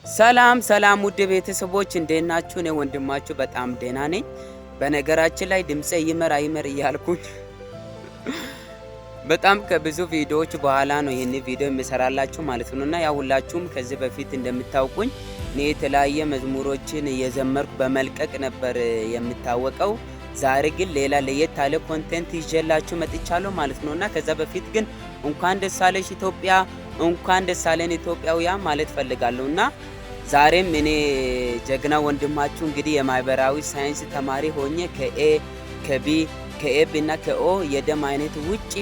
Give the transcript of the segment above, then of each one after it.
ሰላም ሰላም ውድ ቤተሰቦች እንዴት ናችሁ? እኔ ወንድማችሁ በጣም ደህና ነኝ። በነገራችን ላይ ድምጼ ይመር እያልኩኝ በጣም ከብዙ ቪዲዮዎች በኋላ ነው ይሄን ቪዲዮ የምሰራላችሁ ማለት ነውና ያው ሁላችሁም ከዚህ በፊት እንደምታውቁኝ እኔ የተለያየ መዝሙሮችን እየዘመርኩ በመልቀቅ ነበር የምታወቀው። ዛሬ ግን ሌላ ለየት ያለ ኮንቴንት ይዤላችሁ መጥቻለሁ ማለት ነውና ከዛ በፊት ግን እንኳን ደስ አለሽ ኢትዮጵያ፣ እንኳን ደስ አለን ኢትዮጵያውያን ማለት ፈልጋለሁና ዛሬም እኔ ጀግና ወንድማችሁ እንግዲህ የማህበራዊ ሳይንስ ተማሪ ሆኜ ከቢ ከኤብ እና ከኦ የደም አይነት ውጪ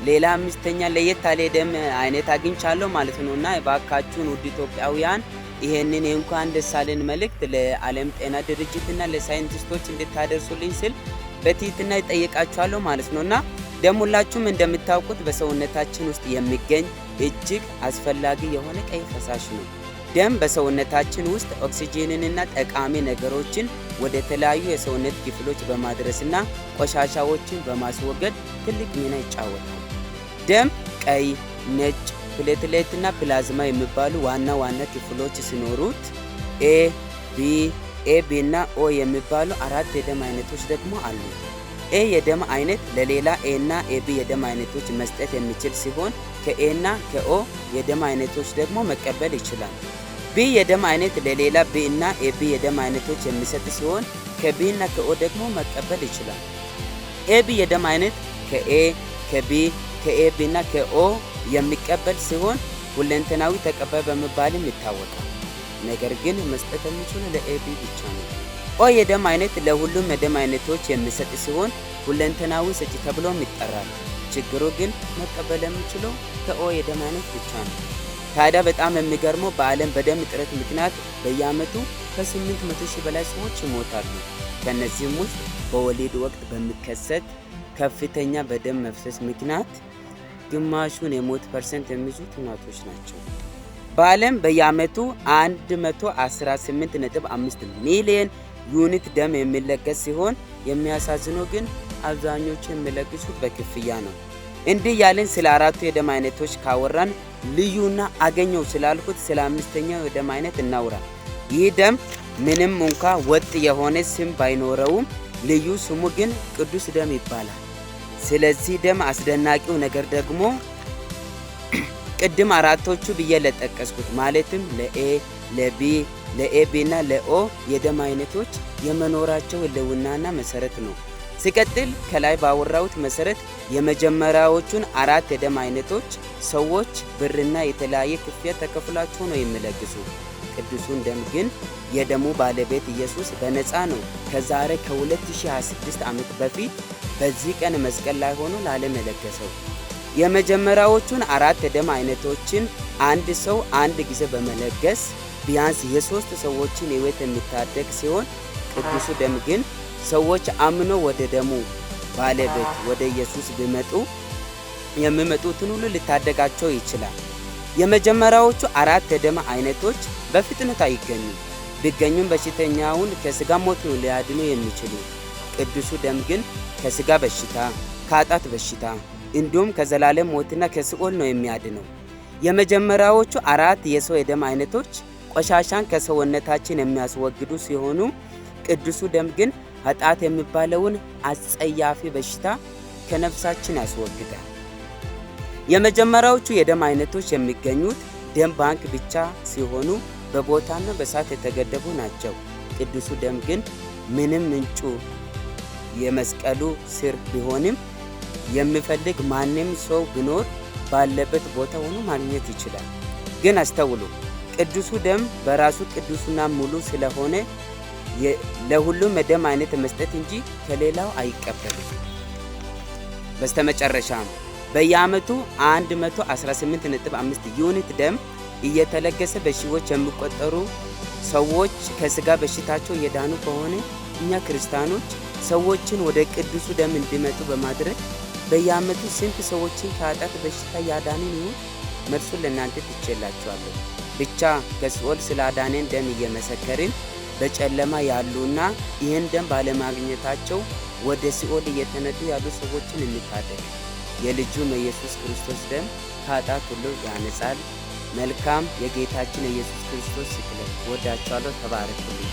ሌላ አምስተኛ ለየት ያለ የደም አይነት አግኝቻለሁ ማለት ነውና እባካችሁን ውድ ኢትዮጵያውያን ይሄንን እንኳን ደስ አለን መልእክት ለዓለም ጤና ድርጅትና ለሳይንቲስቶች እንድታደርሱልኝ ስል በትህትና እጠይቃችኋለሁ ማለት ነውና ደም ሁላችሁም እንደምታውቁት በሰውነታችን ውስጥ የሚገኝ እጅግ አስፈላጊ የሆነ ቀይ ፈሳሽ ነው። ደም በሰውነታችን ውስጥ ኦክሲጂንንና ጠቃሚ ነገሮችን ወደ ተለያዩ የሰውነት ክፍሎች በማድረስና ቆሻሻዎችን በማስወገድ ትልቅ ሚና ይጫወታል። ደም ቀይ፣ ነጭ፣ ፕሌትሌትና ፕላዝማ የሚባሉ ዋና ዋና ክፍሎች ሲኖሩት ኤ ቢ እና ኦ የሚባሉ አራት የደም አይነቶች ደግሞ አሉ። ኤ የደም አይነት ለሌላ ኤ እና ኤ ቢ የደም አይነቶች መስጠት የሚችል ሲሆን ከኤ እና ከኦ የደም አይነቶች ደግሞ መቀበል ይችላል። ቢ የደም አይነት ለሌላ ቢ እና ኤ ቢ የደም አይነቶች የሚሰጥ ሲሆን ከቢ እና ከኦ ደግሞ መቀበል ይችላል። ኤ ቢ የደም አይነት ከኤ ከቢ ከኤ ቢ እና ከኦ የሚቀበል ሲሆን ሁለንተናዊ ተቀባይ በመባልም ይታወቃል። ነገር ግን መስጠት የሚችለው ለኤ ቢ ብቻ ነው። ኦ የደም አይነት ለሁሉም የደም አይነቶች የሚሰጥ ሲሆን ሁለንተናዊ ሰጪ ተብሎም ይጠራል። ችግሩ ግን መቀበል የሚችለው ከኦ የደም አይነት ብቻ ነው። ታዲያ በጣም የሚገርመው በዓለም በደም እጥረት ምክንያት በየዓመቱ ከ800,000 በላይ ሰዎች ይሞታሉ። ከነዚህም ውስጥ በወሊድ ወቅት በሚከሰት ከፍተኛ በደም መፍሰስ ምክንያት ግማሹን የሞት ፐርሰንት የሚይዙት እናቶች ናቸው። በዓለም በየዓመቱ 118.5 ሚሊዮን ዩኒት ደም የሚለገስ ሲሆን የሚያሳዝነው ግን አብዛኞቹ የሚለግሱት በክፍያ ነው። እንዲህ ያለን ስለ አራቱ የደም አይነቶች ካወራን ልዩና አገኘው ስላልኩት ስለ አምስተኛው የደም አይነት እናውራ። ይህ ደም ምንም እንኳ ወጥ የሆነ ስም ባይኖረውም ልዩ ስሙ ግን ቅዱስ ደም ይባላል። ስለዚህ ደም አስደናቂው ነገር ደግሞ ቅድም አራቶቹ ብዬ ለጠቀስኩት ማለትም ለኤ፣ ለቢ፣ ለኤቢ እና ለኦ የደም አይነቶች የመኖራቸው ህልውናና መሰረት ነው። ሲቀጥል ከላይ ባወራሁት መሰረት የመጀመሪያዎቹን አራት የደም አይነቶች ሰዎች ብርና የተለያየ ክፍያ ተከፍላቸው ነው የሚለግሱ። ቅዱሱን ደም ግን የደሙ ባለቤት ኢየሱስ በነፃ ነው ከዛሬ ከ2026 ዓመት በፊት በዚህ ቀን መስቀል ላይ ሆኖ ለዓለም የለገሰው። የመጀመሪያዎቹን አራት የደም አይነቶችን አንድ ሰው አንድ ጊዜ በመለገስ ቢያንስ የሶስት ሰዎችን ህይወት የሚታደግ ሲሆን ቅዱሱ ደም ግን ሰዎች አምኖ ወደ ደሙ ባለቤት ወደ ኢየሱስ የሚመጡትን ሁሉ ሊታደጋቸው ይችላል። የመጀመሪያዎቹ አራት የደም አይነቶች በፍጥነት አይገኙም። ቢገኙም በሽተኛውን ከስጋ ሞት ነው ሊያድኑ የሚችሉ። ቅዱሱ ደም ግን ከስጋ በሽታ፣ ከኃጢአት በሽታ እንዲሁም ከዘላለም ሞትና ከሲኦል ነው የሚያድነው። የመጀመሪያዎቹ አራት የሰው የደም አይነቶች ቆሻሻን ከሰውነታችን የሚያስወግዱ ሲሆኑ ቅዱሱ ደም ግን ኃጢአት የሚባለውን አጸያፊ በሽታ ከነፍሳችን ያስወግዳል። የመጀመሪያዎቹ የደም አይነቶች የሚገኙት ደም ባንክ ብቻ ሲሆኑ በቦታና በሰዓት የተገደቡ ናቸው። ቅዱሱ ደም ግን ምንም ምንጩ የመስቀሉ ስር ቢሆንም የሚፈልግ ማንም ሰው ቢኖር ባለበት ቦታ ሆኖ ማግኘት ይችላል። ግን አስተውሉ፣ ቅዱሱ ደም በራሱ ቅዱስና ሙሉ ስለሆነ ለሁሉም የደም አይነት መስጠት እንጂ ከሌላው አይቀበልም። በስተመጨረሻም በየዓመቱ 118.5 ዩኒት ደም እየተለገሰ በሺዎች የሚቆጠሩ ሰዎች ከስጋ በሽታቸው እየዳኑ ከሆነ እኛ ክርስቲያኖች ሰዎችን ወደ ቅዱሱ ደም እንዲመጡ በማድረግ በየዓመቱ ስንት ሰዎችን ከኃጢአት በሽታ ያዳንን ይሁን? መልሱን ለእናንተ ትቼላችኋለሁ። ብቻ ከሲኦል ስላዳነን ደም እየመሰከርን በጨለማ ያሉና ይህን ደም ባለማግኘታቸው ወደ ሲኦል እየተነዱ ያሉ ሰዎችን እንታደግ። የልጁ የኢየሱስ ክርስቶስ ደም ከኃጢአት ሁሉ ያነጻል። መልካም የጌታችን የኢየሱስ ክርስቶስ ስቅለት። ወዳችኋለሁ። ተባረኩልኝ።